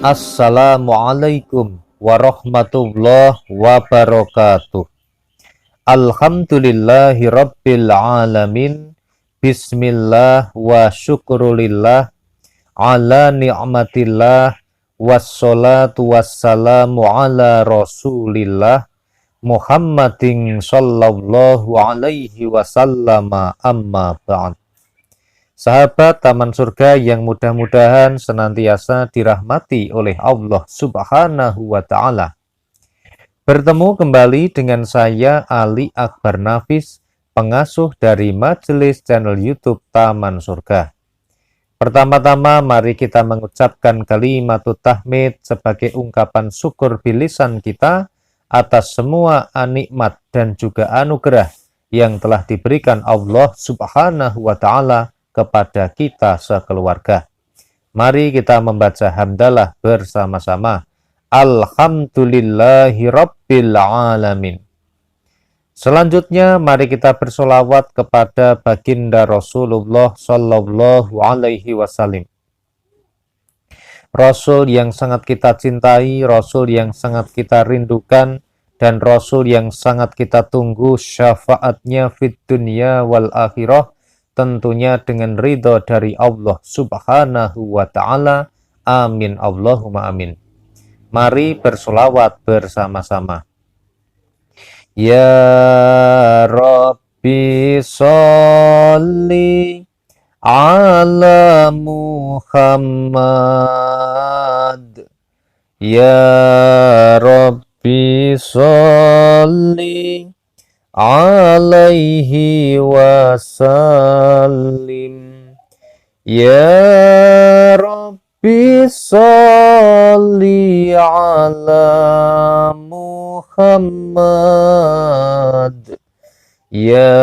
Assalamualaikum warahmatullahi wabarakatuh. Alhamdulillahi rabbil alamin. Bismillah wa syukrulillah ala ni'matillah. Wassalatu wassalamu ala rasulillah Muhammadin sallallahu alaihi wasallama, amma ba'd. Sahabat Taman Surga yang mudah-mudahan senantiasa dirahmati oleh Allah Subhanahu wa Ta'ala. Bertemu kembali dengan saya Ali Akbar Nafis, pengasuh dari Majelis Channel YouTube Taman Surga. Pertama-tama mari kita mengucapkan kalimatut tahmid sebagai ungkapan syukur bilisan kita atas semua nikmat dan juga anugerah yang telah diberikan Allah Subhanahu wa Ta'ala kepada kita sekeluarga. Mari kita membaca hamdalah bersama-sama. Alhamdulillahi rabbil alamin. Selanjutnya mari kita bersolawat kepada baginda Rasulullah sallallahu alaihi wasallam. Rasul yang sangat kita cintai, Rasul yang sangat kita rindukan, dan Rasul yang sangat kita tunggu syafaatnya fid dunya wal akhirah, tentunya dengan ridho dari Allah Subhanahu wa Ta'ala. Amin Allahumma amin. Mari bersolawat bersama-sama. Ya Rabbi sholli ala Muhammad. Ya Rabbi sholli alaihi wasallim. Ya Rabbi sholli ala Muhammad. Ya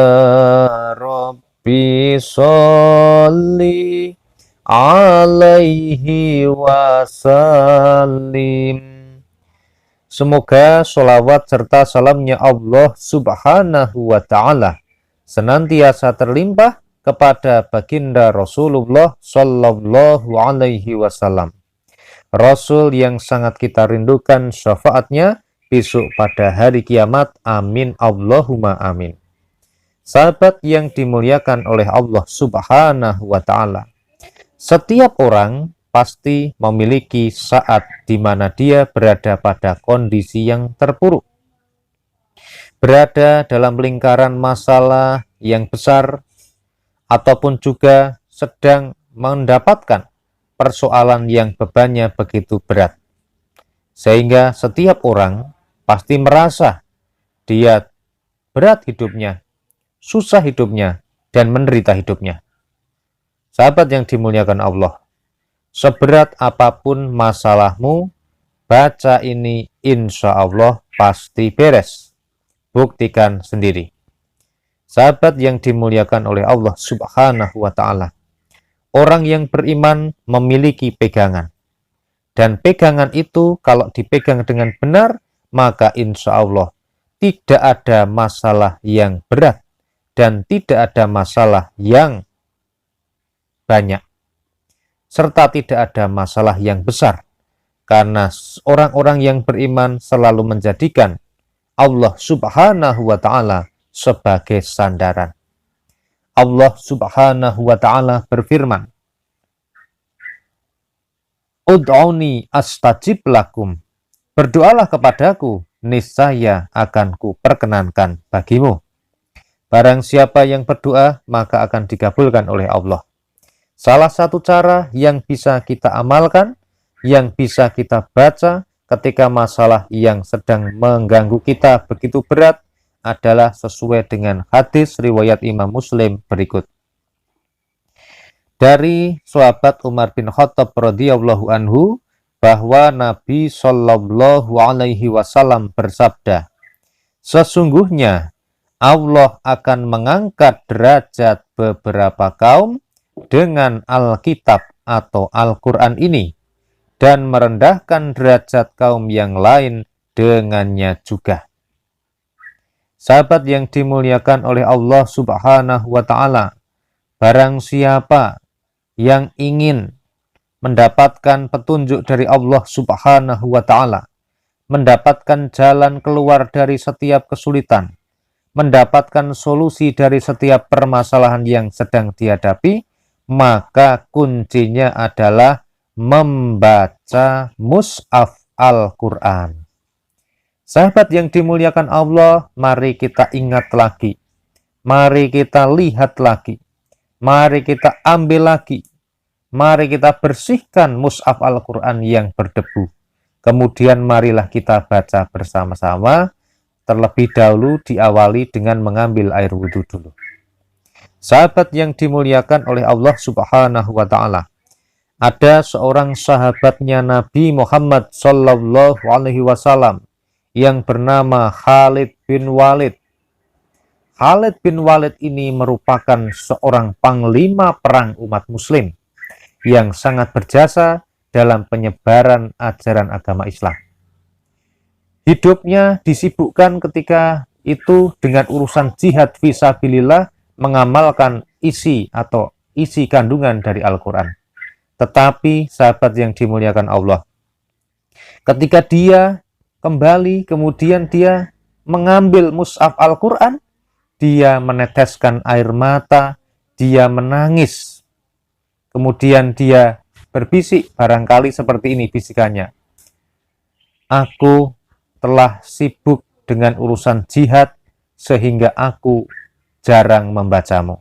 Rabbi sholli alaihi wasallim. Semoga sholawat serta salamnya Allah Subhanahu wa Ta'ala senantiasa terlimpah kepada baginda Rasulullah sallallahu alaihi wasallam, Rasul yang sangat kita rindukan syafaatnya besok pada hari kiamat. Amin Allahumma amin. Sahabat yang dimuliakan oleh Allah Subhanahu wa Ta'ala, setiap orang pasti memiliki saat di mana dia berada pada kondisi yang terpuruk, berada dalam lingkaran masalah yang besar, ataupun juga sedang mendapatkan persoalan yang bebannya begitu berat. Sehingga setiap orang pasti merasa dia berat hidupnya, susah hidupnya, dan menderita hidupnya. Sahabat yang dimuliakan Allah, seberat apapun masalahmu, baca ini insya Allah pasti beres. Buktikan sendiri. Sahabat yang dimuliakan oleh Allah Subhanahu wa Ta'ala, orang yang beriman memiliki pegangan. Dan pegangan itu kalau dipegang dengan benar, maka insya Allah tidak ada masalah yang berat dan tidak ada masalah yang banyak, serta tidak ada masalah yang besar, karena orang-orang yang beriman selalu menjadikan Allah Subhanahu wa Ta'ala sebagai sandaran. Allah Subhanahu wa Ta'ala berfirman, Ud'uni astajib lakum. Berdoalah kepadaku, niscaya akan kuperkenankan bagimu. Barang siapa yang berdoa, maka akan dikabulkan oleh Allah. Salah satu cara yang bisa kita amalkan, yang bisa kita baca ketika masalah yang sedang mengganggu kita begitu berat adalah sesuai dengan hadis riwayat Imam Muslim berikut. Dari sahabat Umar bin Khattab radhiyallahu anhu, bahwa Nabi Shallallahu alaihi wasallam bersabda, sesungguhnya Allah akan mengangkat derajat beberapa kaum dengan Alkitab atau Al-Quran ini, dan merendahkan derajat kaum yang lain dengannya juga. Sahabat yang dimuliakan oleh Allah Subhanahu wa Ta'ala, barang siapa yang ingin mendapatkan petunjuk dari Allah Subhanahu wa Ta'ala, mendapatkan jalan keluar dari setiap kesulitan, mendapatkan solusi dari setiap permasalahan yang sedang dihadapi, maka kuncinya adalah membaca mushaf Al-Quran. Sahabat yang dimuliakan Allah, mari kita ingat lagi, mari kita lihat lagi, mari kita ambil lagi, mari kita bersihkan mushaf Al-Quran yang berdebu. Kemudian marilah kita baca bersama-sama, terlebih dahulu diawali dengan mengambil air wudhu dulu. Sahabat yang dimuliakan oleh Allah Subhanahu wa Ta'ala, ada seorang sahabatnya Nabi Muhammad Sallallahu Alaihi Wasallam yang bernama Khalid bin Walid. Khalid bin Walid ini merupakan seorang panglima perang umat muslim yang sangat berjasa dalam penyebaran ajaran agama Islam. Hidupnya disibukkan ketika itu dengan urusan jihad fisabilillah, mengamalkan isi kandungan dari Al-Quran. Tetapi sahabat yang dimuliakan Allah, ketika dia kembali, kemudian dia mengambil mushaf Al-Quran, dia meneteskan air mata, dia menangis. Kemudian dia berbisik, barangkali seperti ini bisikannya, "Aku telah sibuk dengan urusan jihad sehingga aku jarang membacamu."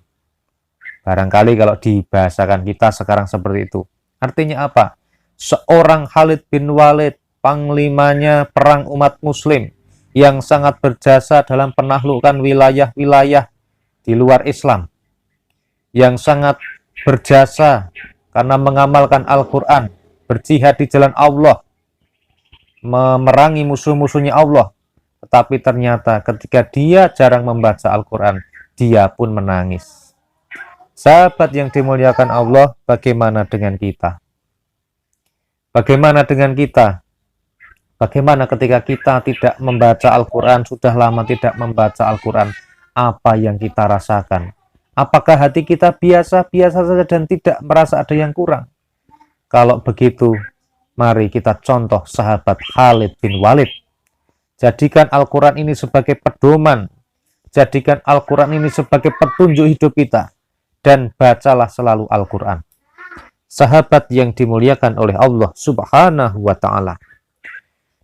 Barangkali kalau dibahasakan kita sekarang seperti itu. Artinya apa? Seorang Khalid bin Walid, panglimanya perang umat muslim, yang sangat berjasa dalam penaklukan wilayah-wilayah di luar Islam, yang sangat berjasa karena mengamalkan Al-Quran, berjihad di jalan Allah, memerangi musuh-musuhnya Allah. Tetapi ternyata ketika dia jarang membaca Al-Quran, dia pun menangis. Sahabat yang dimuliakan Allah, bagaimana dengan kita? Bagaimana dengan kita? Bagaimana ketika kita tidak membaca Al-Quran, sudah lama tidak membaca Al-Quran, apa yang kita rasakan? Apakah hati kita biasa-biasa saja dan tidak merasa ada yang kurang? Kalau begitu, mari kita contoh sahabat Khalid bin Walid. Jadikan Al-Quran ini sebagai pedoman, jadikan Al-Quran ini sebagai petunjuk hidup kita, dan bacalah selalu Al-Quran. Sahabat yang dimuliakan oleh Allah Subhanahu wa Ta'ala,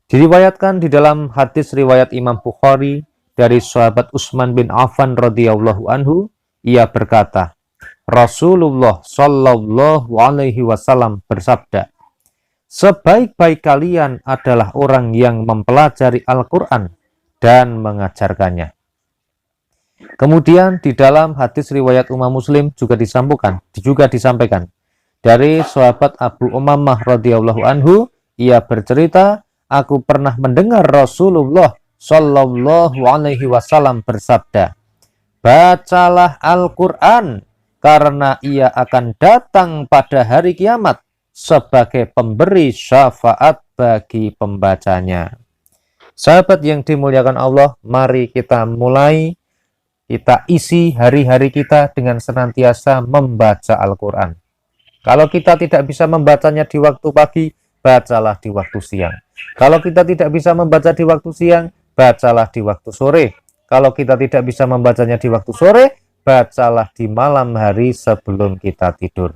diriwayatkan di dalam hadis riwayat Imam Bukhari dari sahabat Utsman bin Affan radhiyallahu anhu, ia berkata, Rasulullah Shallallahu Alaihi Wasallam bersabda, "Sebaik-baik kalian adalah orang yang mempelajari Al-Quran dan mengajarkannya." Kemudian di dalam hadis riwayat Imam Muslim juga disampaikan dari sahabat Abu Umamah radhiyallahu anhu, ia bercerita, "Aku pernah mendengar Rasulullah Shallallahu Alaihi Wasallam bersabda, bacalah Al-Quran karena ia akan datang pada hari kiamat sebagai pemberi syafaat bagi pembacanya." Sahabat yang dimuliakan Allah, mari kita mulai, kita isi hari-hari kita dengan senantiasa membaca Al-Quran. Kalau kita tidak bisa membacanya di waktu pagi, bacalah di waktu siang. Kalau kita tidak bisa membaca di waktu siang, bacalah di waktu sore. Kalau kita tidak bisa membacanya di waktu sore, bacalah di malam hari sebelum kita tidur.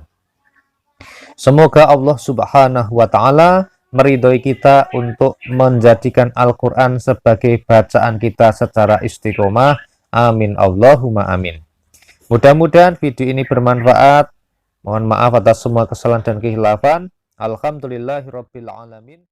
Semoga Allah Subhanahu wa Ta'ala meridhoi kita untuk menjadikan Al-Quran sebagai bacaan kita secara istiqomah. Amin Allahumma amin. Mudah-mudahan video ini bermanfaat. Mohon maaf atas semua kesalahan dan kehilafan. Alhamdulillahirabbil alamin.